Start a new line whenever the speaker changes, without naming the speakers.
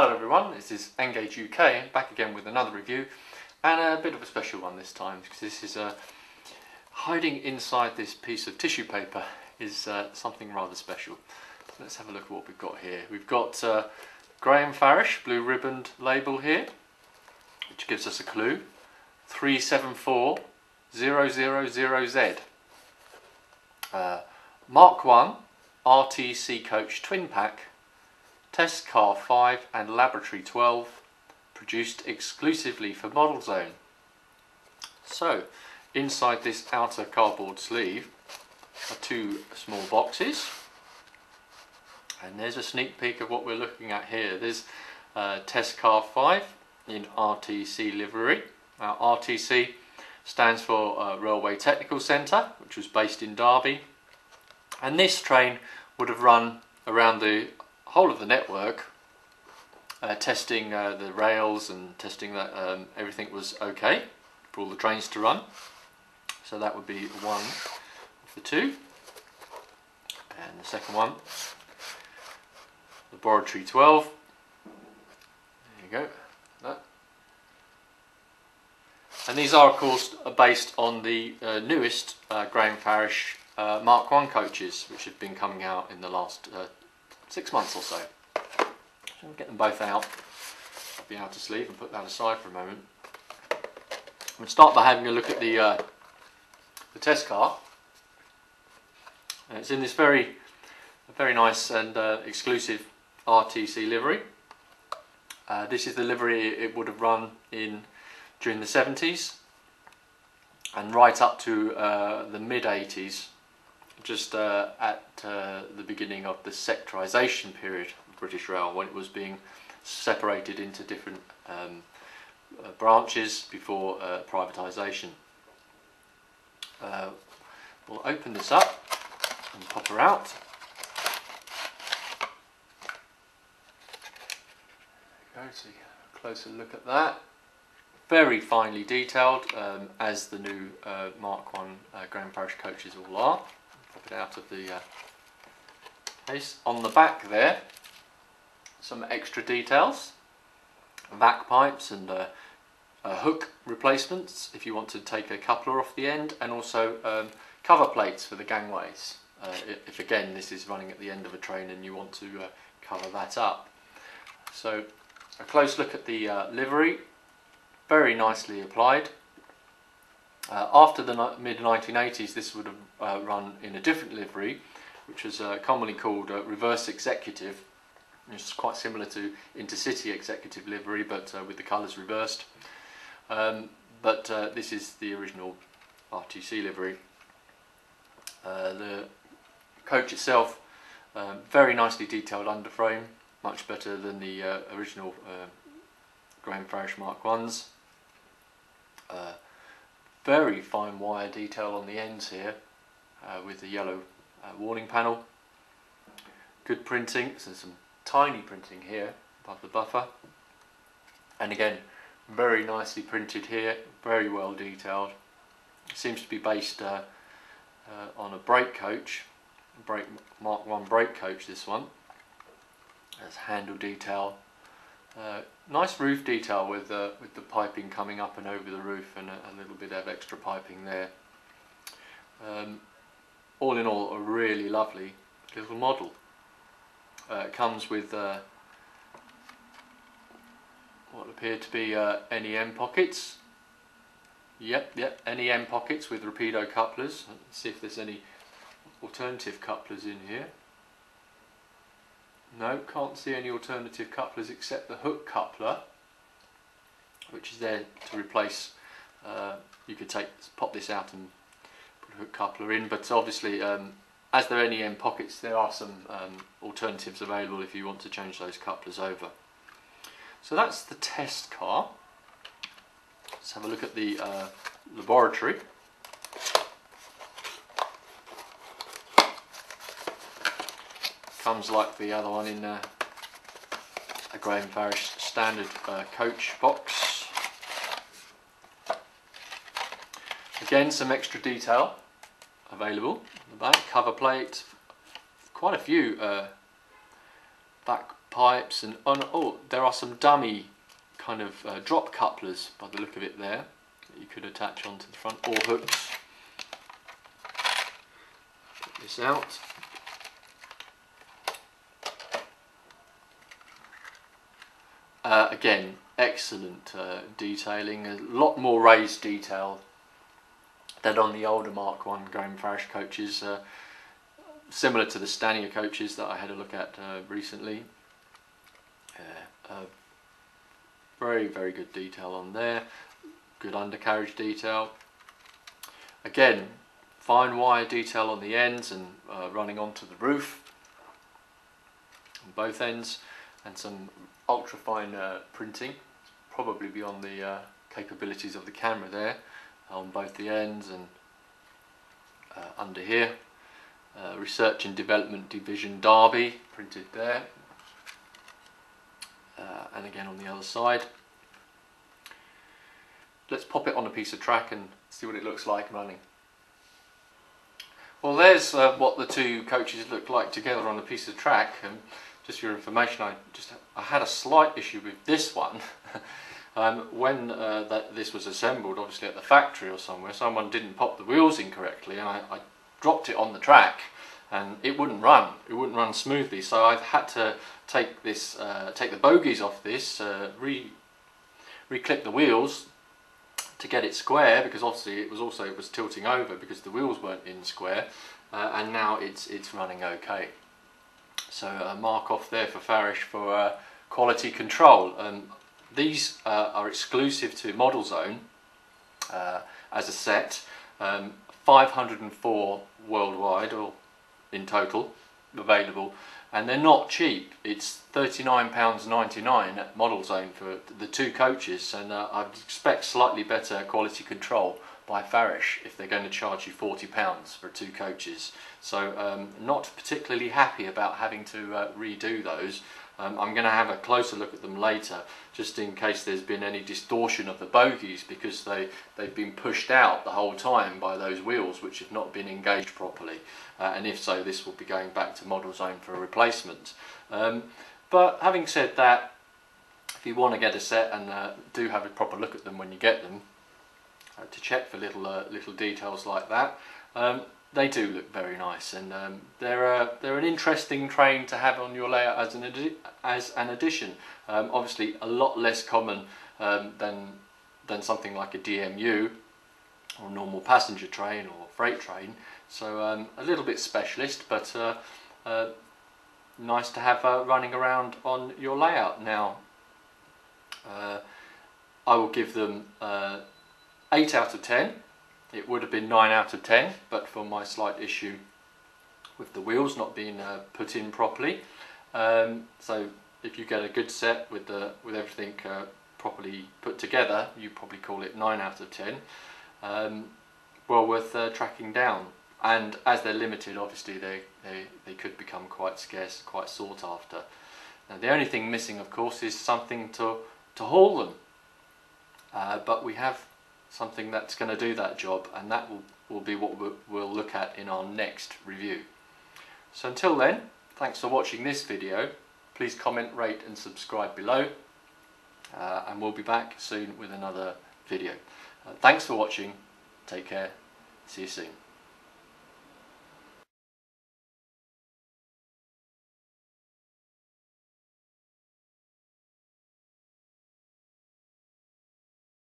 Hello everyone, this is Engage UK, back again with another review and a bit of a special one this time because this is hiding inside this piece of tissue paper is something rather special. Let's have a look at what we've got here. We've got Graham Farish blue ribboned label here, which gives us a clue, 374000Z. Mark 1 RTC Coach Twin Pack, Test Car 5 and Laboratory 12, produced exclusively for Modelzone. So, inside this outer cardboard sleeve are two small boxes, and there's a sneak peek of what we're looking at here. There's Test Car 5 in RTC livery. Now, RTC stands for Railway Technical Centre, which was based in Derby, and this train would have run around the whole of the network, testing the rails and testing that everything was okay for all the trains to run. So that would be one of the two, and the second one, Laboratory 12. There you go. That. And these are, of course, based on the newest Graham Farish Mark 1 coaches, which have been coming out in the last 6 months or so. So I'll get them both out of the outer sleeve and put that aside for a moment. We'll start by having a look at the test car. It's in this very nice and exclusive RTC livery. This is the livery it would have run in during the 70s and right up to the mid-80s, just at the beginning of the sectorisation period of British Rail, when it was being separated into different branches before privatisation. We'll open this up and pop her out. There we go, so a closer look at that. Very finely detailed, as the new Mark 1 Graham Farish coaches all are. Pop it out of the case. On the back there, some extra details, vac pipes and hook replacements if you want to take a coupler off the end, and also cover plates for the gangways if again this is running at the end of a train and you want to cover that up. So a close look at the livery, very nicely applied. After the mid-1980s, this would have run in a different livery, which was commonly called reverse executive, which is quite similar to intercity executive livery, but with the colours reversed. But this is the original RTC livery. The coach itself, very nicely detailed underframe, much better than the original Graham Farish Mark 1s. Very fine wire detail on the ends here, with the yellow warning panel. Good printing, so some tiny printing here above the buffer, and again very nicely printed here, very well detailed. It seems to be based on a brake coach, Mark 1 brake coach, this one. There's handle detail. Nice roof detail with the piping coming up and over the roof, and a little bit of extra piping there. All in all, a really lovely little model. It comes with what appear to be NEM pockets. Yep, NEM pockets with rapido couplers. Let's see if there's any alternative couplers in here. No, can't see any alternative couplers except the hook coupler, which is there to replace. You could pop this out and put a hook coupler in, but obviously as there are NEM pockets, there are some alternatives available if you want to change those couplers over. So that's the test car. Let's have a look at the laboratory. Comes like the other one in a Graham Farish standard coach box. Again, some extra detail available on the back. Cover plate, quite a few back pipes, and oh, there are some dummy kind of drop couplers by the look of it there that you could attach onto the front, or hooks. Get this out. Again, excellent detailing, a lot more raised detail than on the older Mark 1 Graham Farish coaches, similar to the Stanier coaches that I had a look at recently. Very, very good detail on there, good undercarriage detail. Again, fine wire detail on the ends and running onto the roof on both ends, and some ultra fine printing, probably beyond the capabilities of the camera there, on both the ends and under here. Research and Development Division Derby printed there, and again on the other side. Let's pop it on a piece of track and see what it looks like running. Well, there's what the two coaches look like together on a piece of track. Just for your information, I had a slight issue with this one. When this was assembled, obviously at the factory or somewhere, someone didn't pop the wheels in correctly, and I dropped it on the track, and it wouldn't run. It wouldn't run smoothly. So I've had to take the bogies off this, re-clip the wheels to get it square, because obviously it was tilting over because the wheels weren't in square, and now it's running okay. So mark off there for Farish for quality control. These are exclusive to Modelzone as a set, 504 worldwide, or in total available, and they're not cheap. It's £39.99 at Modelzone for the two coaches, and I expect slightly better quality control by Farish if they're going to charge you £40 for two coaches. So not particularly happy about having to redo those. I'm going to have a closer look at them later, just in case there's been any distortion of the bogies, because they've been pushed out the whole time by those wheels which have not been engaged properly, and if so, this will be going back to Modelzone for a replacement. But having said that, if you want to get a set, and do have a proper look at them when you get them, to check for little details like that, they do look very nice, and they're an interesting train to have on your layout as an addition. Obviously a lot less common than something like a DMU or normal passenger train or freight train, so a little bit specialist, but nice to have running around on your layout. Now I will give them 8 out of 10. It would have been 9 out of 10, but for my slight issue with the wheels not being put in properly. So if you get a good set with everything properly put together, you probably call it 9 out of 10. Well worth tracking down. And as they're limited, obviously they could become quite scarce, quite sought after. Now the only thing missing, of course, is something to haul them. But we have something that's going to do that job, and that will be what we'll look at in our next review. So until then, thanks for watching this video. Please comment, rate and subscribe below, and we'll be back soon with another video. Thanks for watching, take care, see you soon.